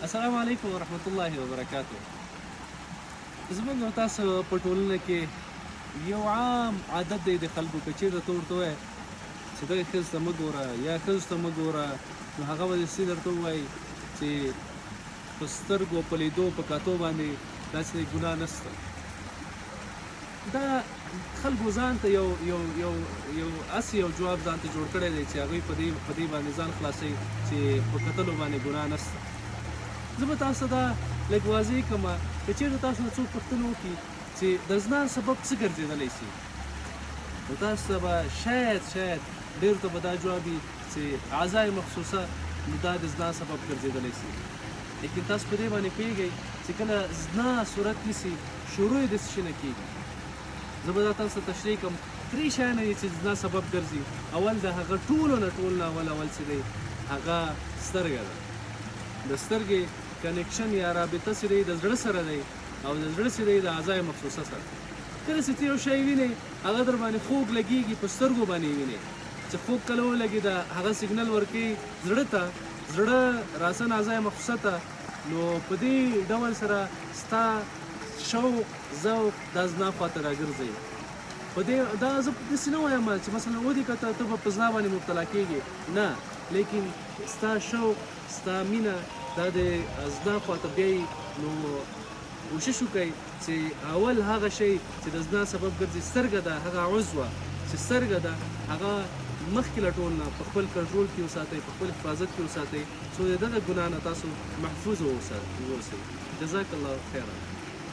السلام علیکم ورحمت الله وبرکاتو. زموږ او تاسو په ټولنه کې یو عام عادت دی د خلکو که چېرته ته ورته ووایې چې دغې ښځې ته مه ګوره یا ښځو ته مه ګوره، نو هغه به داسې درته ووایي چې په سترګو په لیدو په کتو باندې داسې ګناه نشته. دا خلکو ځان ته یو هسې یو جواب ځان ته جوړ کړی دی چې هغوی په دې باندې ځان خلاصوي چې په کتلو باندې ګناه نشته. زه به تاسو ته دا لږ واضح کړم که چېرته تاسو نه څوک پوښتنه وکړي چې د زنا سبب څه ګرځېدلی شي، نو تاسو ته به شاید ډېرو ته به دا جواب وي چې اعضای مخصوصه نو دا د زنا سبب ګرځېدلی شي. لیکن تاسو په دې باندې پوهېږئ چې کله زنا صورت نیسي شروع یې داسې شي نه کېږي. زه به دا تاسو ته تشریح کړم. 3 شیانه دي چې زنا سبب ګرځي. اول د هغه ټولو نه اول چې دی هغه سترګه ده. د سترګې کنیکشن یا رابطه چې دی د زړه سره دی او د زړه چې دی د اعضای مخصوصه سره. کله چې ته یو شی وینې هغه در باندې خوږ لګېږي، په سترګو باندې وینې چې خوږ کله ولګي د هغه سیګنل ورکوي زړه ته، زړه راسن اعضای مخصوصه ته، نو په دې ډول سره ستا شوق ذوق دا زنا خواته راګرځوي. په دې دا زه داسې نه وایم چې مثلا ودې که ته به په زنا باندې مبتلا کېږې، نه، لیکن ستا شوق ستا مینه دا د زنا خواته بیایي. نو کوشش وکړئ چې اول هغه شی چې د زنا سبب ګرځي سترګه ده، هغه عضوه چې سترګه ده هغه مخکې له ټول نه په خپل کنټرول کې وساتئ، په خپل حفاظت کې وساتئ، څو د دغه ګناه نه تاسو محفوظ واوسئ. جزاک الله خیرا.